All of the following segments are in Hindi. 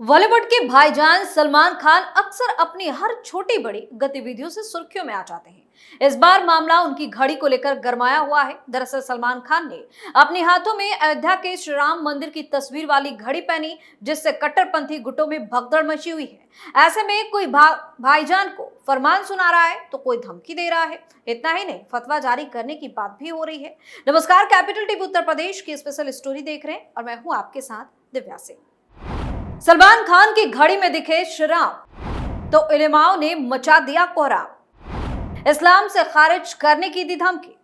बॉलीवुड के भाईजान सलमान खान अक्सर अपनी हर छोटी बड़ी गतिविधियों से सुर्खियों में आ जाते हैं। इस बार मामला उनकी घड़ी को लेकर गरमाया हुआ है। दरअसल सलमान खान ने अपने हाथों में अयोध्या के श्री राम मंदिर की तस्वीर वाली घड़ी पहनी, जिससे कट्टरपंथी गुटों में भगदड़ मची हुई है। ऐसे में कोई भाईजान को फरमान सुना रहा है तो कोई धमकी दे रहा है। इतना ही नहीं, फतवा जारी करने की बात भी हो रही है। नमस्कार, कैपिटल टीवी उत्तर प्रदेश की स्पेशल स्टोरी देख रहे हैं और मैं हूं आपके साथ दिव्या सिंह। सलमान खान की घड़ी में दिखे श्री राम तो उलेमाओं ने मचा दिया कोहराम। इस्लाम से खारिज करने की दी धमकी,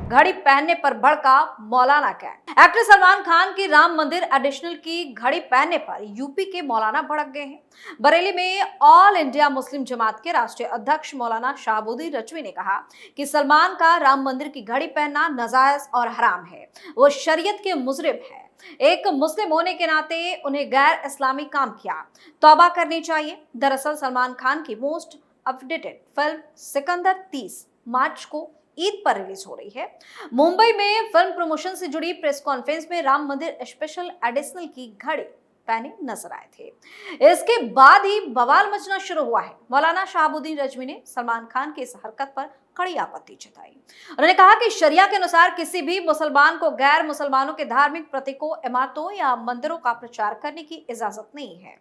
घड़ी पहनने पर भड़का मौलाना कैग। एक्टर सलमान खान की राम मंदिर एडिशनल की घड़ी पहनने पर यूपी के मौलाना भड़क गए हैं। बरेली में ऑल इंडिया मुस्लिम जमात के राष्ट्रीय अध्यक्ष मौलाना शहाबुद्दीन रजवी ने कहा कि सलमान का राम मंदिर की घड़ी पहनना नाजायज और हराम है। वो शरीयत के मुजरिम है। एक मुस्लिम होने के नाते उन्हें गैर इस्लामी काम किया, तौबा करनी चाहिए। दरअसल सलमान खान की मोस्ट अपडेटेड फिल्म सिकंदर 30 मार्च को ईद पर रिलीज हो रही है। मुंबई में फिल्म प्रमोशन से जुड़ी प्रेस कॉन्फ्रेंस में राम मंदिर स्पेशल एडिशनल की घड़ी पहने नजर आए थे। इसके बाद ही बवाल मचना शुरू हुआ है। मौलाना शहाबुद्दीन रजवी ने सलमान खान की इस हरकत पर कड़ी आपत्ति जताई। उन्होंने कहा कि शरिया के अनुसार किसी भी मुसलमान को गैर मुसलमानों के धार्मिक प्रतीकों, इमारतों या मंदिरों का प्रचार करने की इजाजत नहीं है।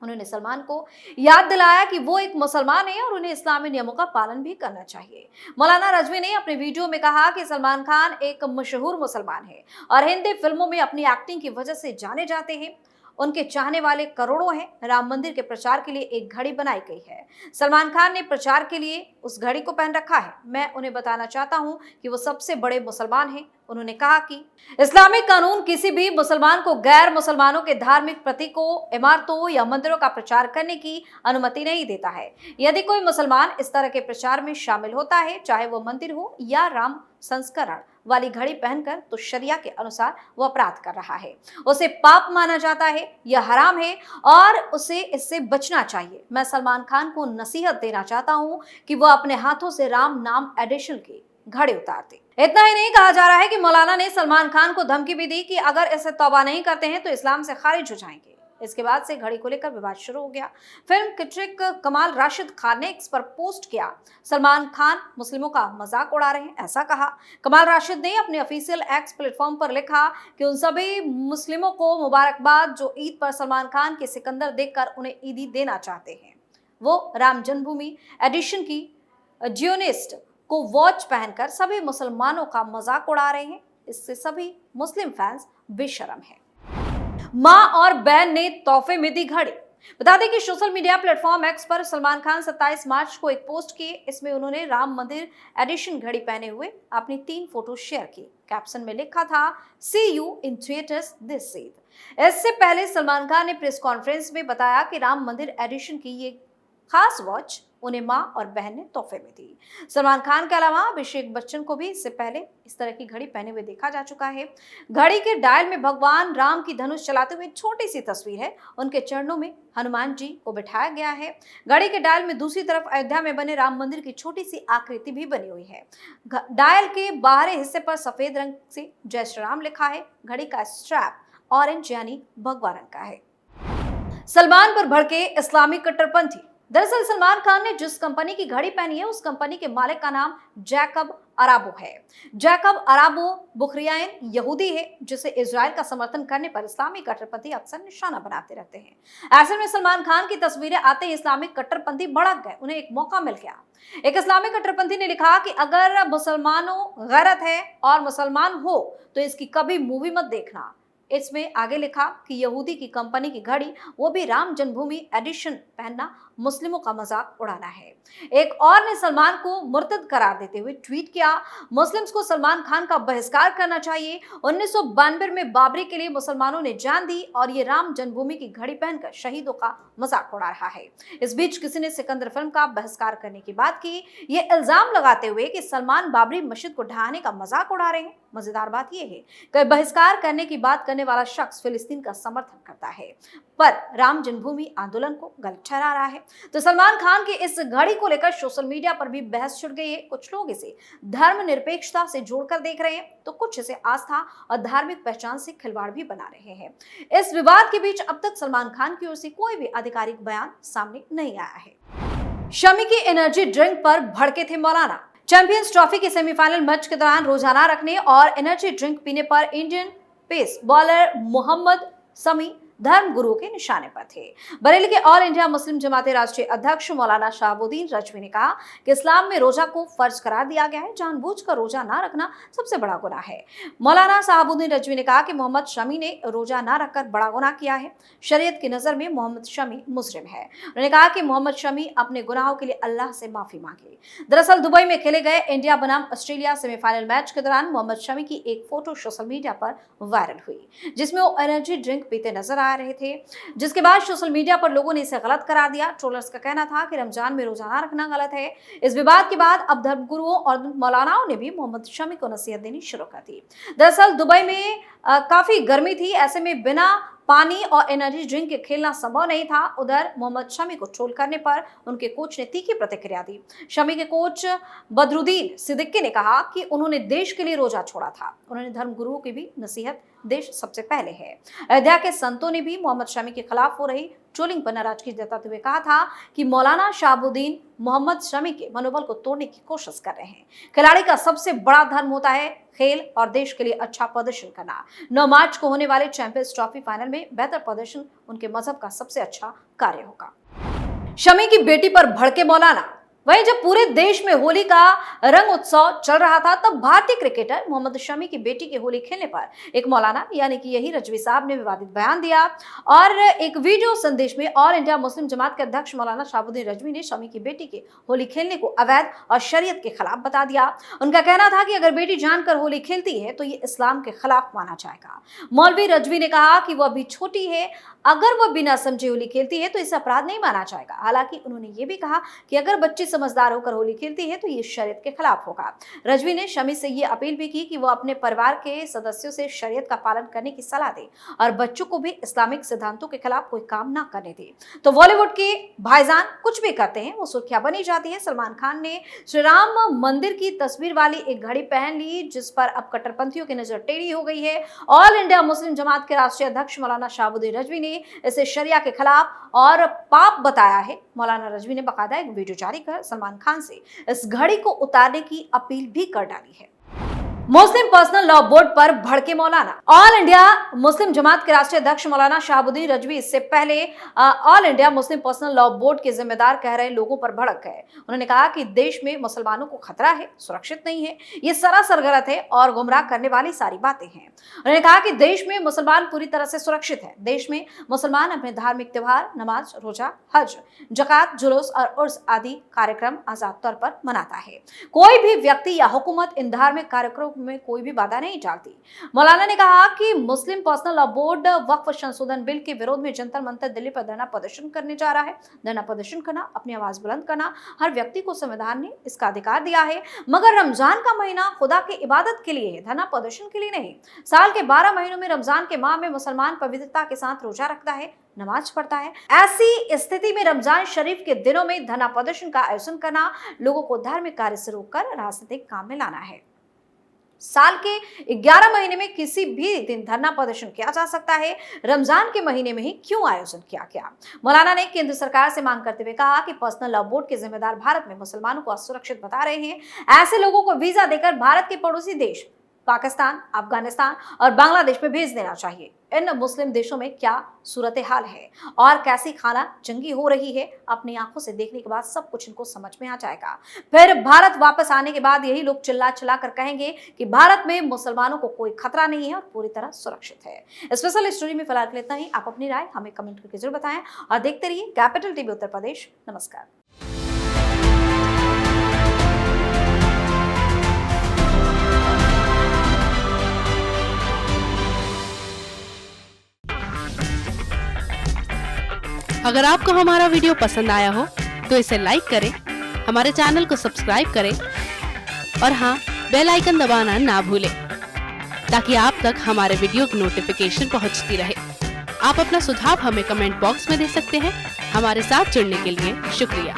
उन्होंने सलमान को याद दिलाया कि वो एक मुसलमान है और उन्हें इस्लामी नियमों का पालन भी करना चाहिए। मौलाना रजवी ने अपने वीडियो में कहा कि सलमान खान एक मशहूर मुसलमान है और हिंदी फिल्मों में अपनी एक्टिंग की वजह से जाने जाते हैं। उनके चाहने वाले करोड़ों हैं। राम मंदिर के प्रचार के लिए एक घड़ी बनाई गई है। सलमान खान ने प्रचार के लिए उस घड़ी को पहन रखा है। मैं उन्हें बताना चाहता हूं कि वो सबसे बड़े मुसलमान हैं। उन्होंने कहा कि इस्लामिक कानून किसी भी मुसलमान को गैर मुसलमानों के धार्मिक प्रतीकों, इमारतों या मंदिरों का प्रचार करने की अनुमति नहीं देता है। यदि कोई मुसलमान इस तरह के प्रचार में शामिल होता है, चाहे वो मंदिर हो या राम संस्करण वाली घड़ी पहनकर, तो शरिया के अनुसार वो अपराध कर रहा है। उसे पाप माना जाता है, यह हराम है और उसे इससे बचना चाहिए। मैं सलमान खान को नसीहत देना चाहता हूं कि वो अपने हाथों से राम नाम एडिशन की घड़ी उतार दे। इतना ही नहीं, कहा जा रहा है कि मौलाना ने सलमान खान को धमकी भी दी कि अगर इसे तौबा नहीं करते हैं तो इस्लाम से खारिज हो जाएंगे। इसके बाद से घड़ी को लेकर विवाद शुरू हो गया। फिल्म क्रिटिक कमाल राशिद खान ने एक्स पर पोस्ट किया, सलमान खान मुस्लिमों का मजाक उड़ा रहे हैं, ऐसा कहा। कमाल राशिद ने अपने ऑफिशियल एक्स प्लेटफॉर्म पर लिखा कि उन सभी मुस्लिमों को मुबारकबाद जो ईद पर सलमान खान के सिकंदर देखकर उन्हें ईदी देना चाहते हैं। वो राम जन्मभूमि एडिशन की जियोनिस्ट को वॉच पहनकर सभी मुसलमानों का मजाक उड़ा रहे हैं। इससे सभी मुस्लिम फैंस बेशर्म हैं। मां और बहन ने तोहफे में दी घड़ी। बता दें कि सोशल मीडिया प्लेटफॉर्म एक्स पर सलमान खान 27 मार्च को एक पोस्ट किए। इसमें उन्होंने राम मंदिर एडिशन घड़ी पहने हुए अपनी 3 फोटो शेयर की। कैप्शन में लिखा था, see you in theatres this Eid. इससे पहले सलमान खान ने प्रेस कॉन्फ्रेंस में बताया कि राम मंदिर एडिशन की ये खास वॉच उन्हें मां और बहन ने तोहफे में दी। सलमान खान के अलावा अभिषेक बच्चन को भी इससे पहले इस तरह की घड़ी पहने हुए देखा जा चुका है। घड़ी के डायल में भगवान राम की धनुष चलाते हुए छोटी सी तस्वीर है। उनके चरणों में हनुमान जी को बिठाया गया है। घड़ी के डायल में दूसरी तरफ अयोध्या में बने राम मंदिर की छोटी सी आकृति भी बनी हुई है। डायल के बाहरी हिस्से पर सफेद रंग से जय श्री राम लिखा है। घड़ी का स्ट्रैप ऑरेंज यानी भगवा रंग का है। सलमान पर भड़के इस्लामी कट्टरपंथी। दरअसल सलमान खान ने जिस कंपनी की घड़ी पहनी है, उस कंपनी के मालिक का नाम जैकब अराबो है। जैकब अराबो बुखरियान यहूदी है, जिसे इजराइल का समर्थन करने पर इस्लामी कट्टरपंथी अक्सर निशाना बनाते रहते हैं। ऐसे में सलमान खान की तस्वीरें आते ही इस्लामिक कट्टरपंथी भड़क गए। उन्हें एक मौका मिल गया। एक इस्लामिक कट्टरपंथी ने लिखा कि अगर मुसलमानों गैरत है और मुसलमान हो तो इसकी कभी मूवी मत देखना। इसमें आगे लिखा कि यहूदी की कंपनी की घड़ी, वो भी राम जन्मभूमि एडिशन पहनना मुस्लिमों का मजाक उड़ाना है। एक और ने सलमान को मुर्तद करार देते हुए ट्वीट किया, मुस्लिम्स को सलमान खान का बहिष्कार करना चाहिए। 1992 में बाबरी के लिए मुसलमानों ने जान दी और ये राम जन्मभूमि की घड़ी पहनकर शहीदों का मजाक उड़ा रहा है। इस बीच किसी ने सिकंदर फिल्म का बहिष्कार करने की बात की, ये इल्जाम लगाते हुए कि सलमान बाबरी मस्जिद को ढहाने का मजाक उड़ा रहे हैं। मजेदार बात यह है कि बहिष्कार करने की बात करने वाला शख्स फिलिस्तीन का समर्थन करता है, पर राम जन्मभूमि आंदोलन को गलत ठहरा रहा है। तो सलमान खान की इस घड़ी को लेकर सोशल मीडिया पर भी बहस छिड़ गई है। कुछ लोग इसे धर्मनिरपेक्षता से जोड़कर देख रहे हैं, तो कुछ इसे आस्था और धार्मिक पहचान से खिलवाड़ भी बना रहे हैं। इस विवाद के बीच अब तक सलमान खान की ओर से कोई भी आधिकारिक बयान सामने नहीं आया है। शमी की एनर्जी ड्रिंक पर भड़के थे मौलाना। चैंपियंस ट्रॉफी के सेमीफाइनल मैच के दौरान रोजाना रखने और एनर्जी ड्रिंक पीने पर Indian pace bowler Mohammed Shami धर्म गुरु के निशाने पर थे। बरेली के ऑल इंडिया मुस्लिम जमाते राष्ट्रीय अध्यक्ष मौलाना शहाबुद्दीन रजवी ने कहा कि इस्लाम में रोजा को फर्ज करार दिया गया है, जानबूझकर रोजा ना रखना सबसे बड़ा गुनाह है। मौलाना शहाबुद्दीन रजवी ने कहा कि मोहम्मद शमी ने रोजा ना रखकर बड़ा गुनाह किया है। शरीयत की नजर में मोहम्मद शमी मुजरिम है। उन्होंने कहा कि मोहम्मद शमी अपने गुनाहों के लिए अल्लाह से माफी मांगे। दरअसल दुबई में खेले गए इंडिया बनाम ऑस्ट्रेलिया सेमीफाइनल मैच के दौरान मोहम्मद शमी की एक फोटो सोशल मीडिया पर वायरल हुई, जिसमें वो एनर्जी ड्रिंक पीते नजर आ रहे थे, जिसके बाद सोशल मीडिया पर लोगों ने इसे गलत करार दिया। ट्रोलर्स का कहना था कि रमजान में रोजा रखना गलत है। इस विवाद के बाद अब धर्मगुरुओं और मौलानाओं ने भी मोहम्मद शमी को नसीहत देनी शुरू कर दी। दरअसल दुबई में काफी गर्मी थी, ऐसे में बिना पानी और एनर्जी ड्रिंक के खेलना संभव नहीं था। उधर मोहम्मद शमी को ट्रोल करने पर उनके कोच ने तीखी प्रतिक्रिया दी। शमी के कोच बदरुद्दीन सिद्दीकी ने कहा कि उन्होंने देश के लिए रोजा छोड़ा था। उन्होंने धर्म गुरुओं की भी नसीहत देश सबसे पहले है। अयोध्या के संतों ने भी मोहम्मद शमी के खिलाफ हो रही ट्रोलिंग पर नाराजगी जताते हुए कहा था कि मौलाना शहाबुद्दीन मोहम्मद शमी के मनोबल को तोड़ने की कोशिश कर रहे हैं। खिलाड़ी का सबसे बड़ा धर्म होता है खेल और देश के लिए अच्छा प्रदर्शन करना। 9 मार्च को होने वाले चैंपियंस ट्रॉफी फाइनल में बेहतर प्रदर्शन उनके मजहब का सबसे अच्छा कार्य होगा। शमी की बेटी पर भड़के मौलाना। वहीं जब पूरे देश में होली का रंग उत्सव चल रहा था, तब भारतीय क्रिकेटर मोहम्मद शमी की बेटी के होली खेलने पर एक मौलाना यानी कि यही रजवी साहब ने विवादित बयान दिया और एक वीडियो संदेश में ऑल इंडिया मुस्लिम जमात के अध्यक्ष मौलाना शहाबुद्दीन रजवी ने शमी की बेटी के होली खेलने को अवैध और शरीयत के खिलाफ बता दिया। उनका कहना था कि अगर बेटी जानकर होली खेलती है तो ये इस्लाम के खिलाफ माना जाएगा। मौलवी रजवी ने कहा कि वह अभी छोटी है, अगर वह बिना समझे होली खेलती है तो इसे अपराध नहीं माना जाएगा। हालांकि उन्होंने ये भी कहा कि अगर बच्ची समझदार होकर होली खेलती है तो ये शरीयत के खिलाफ होगा। रजवी ने शमी से ये अपील भी की कि वो अपने परिवार के सदस्यों से शरीयत का पालन करने की सलाह दे और बच्चों को भी इस्लामिक सिद्धांतों के खिलाफ कोई काम ना करने दे। तो बॉलीवुड के भाईजान कुछ भी करते हैं वो सुर्खियां बनी जाती है। सलमान खान ने श्री राम मंदिर की तस्वीर वाली एक घड़ी पहन ली, जिस पर अब कट्टरपंथियों की नजर टेढ़ी हो गई है। ऑल इंडिया मुस्लिम जमात के राष्ट्रीय अध्यक्ष मौलाना शहाबुद्दीन रजवी ने इसे शरिया के खिलाफ और पाप बताया है। मौलाना रजवी ने बाकायदा एक वीडियो जारी कर सलमान खान से इस घड़ी को उतारने की अपील भी कर डाली है। मुस्लिम पर्सनल लॉ बोर्ड पर भड़के मौलाना। ऑल इंडिया मुस्लिम जमात के राष्ट्रीय अध्यक्ष मौलाना शहाबुद्दीन रजवी इससे पहले all India Muslim personal law board के जिम्मेदार कह रहे लोगों पर भड़क गए। उन्होंने कहा कि देश में मुसलमानों को खतरा है, सुरक्षित नहीं है, ये सरासर गलत है और गुमराह करने वाली सारी बातें हैं। उन्होंने कहा कि देश में मुसलमान पूरी तरह से सुरक्षित है। देश में मुसलमान अपने धार्मिक त्योहार, नमाज, रोजा, हज, जकात, जुलूस और उर्स आदि कार्यक्रम आजाद तौर पर मनाता है। कोई भी व्यक्ति या हुकूमत इन धार्मिक कार्यक्रमों में कोई भी बाधा नहीं डालती। मौलाना ने कहा कि मुस्लिम पर्सनल लॉ बोर्ड वक्फ संशोधन बिल के विरोध में जंतर मंतर दिल्ली पर धरना प्रदर्शन करने जा रहा है। धरना प्रदर्शन करना, अपनी आवाज बुलंद करना हर व्यक्ति को संविधान ने इसका अधिकार दिया है, मगर रमजान का महीना खुदा की इबादत के लिए है, धरना प्रदर्शन के लिए नहीं। साल के 12 महीनों में रमजान के माह में मुसलमान पवित्रता के साथ रोजा रखता है, नमाज पढ़ता है। ऐसी स्थिति में रमजान शरीफ के दिनों में धरना प्रदर्शन का आयोजन करना लोगों को धार्मिक कार्य से रोककर राजनीतिक काम में लाना है। साल के 11 महीने में किसी भी दिन धरना प्रदर्शन किया जा सकता है, रमजान के महीने में ही क्यों आयोजन किया गया? मौलाना ने केंद्र सरकार से मांग करते हुए कहा कि पर्सनल लॉ बोर्ड के जिम्मेदार भारत में मुसलमानों को असुरक्षित बता रहे हैं। ऐसे लोगों को वीजा देकर भारत के पड़ोसी देश पाकिस्तान, अफगानिस्तान और बांग्लादेश में भेज देना चाहिए। इन मुस्लिम देशों में क्या सूरत हाल है और कैसी खाना जंगी हो रही है, अपनी आंखों से देखने के बाद सब कुछ इनको समझ में आ जाएगा। फिर भारत वापस आने के बाद यही लोग चिल्ला चिल्ला कर कहेंगे कि भारत में मुसलमानों को कोई खतरा नहीं है और पूरी तरह सुरक्षित है। स्पेशल स्टोरी में फिलहाल के लिए इतना ही। आप अपनी राय हमें कमेंट करके जरूर बताएं और देखते रहिए कैपिटल टीवी उत्तर प्रदेश। नमस्कार। अगर आपको हमारा वीडियो पसंद आया हो तो इसे लाइक करें, हमारे चैनल को सब्सक्राइब करें और हाँ, बेल आइकन दबाना ना भूलें ताकि आप तक हमारे वीडियो की नोटिफिकेशन पहुंचती रहे। आप अपना सुझाव हमें कमेंट बॉक्स में दे सकते हैं हमारे साथ जुड़ने के लिए शुक्रिया।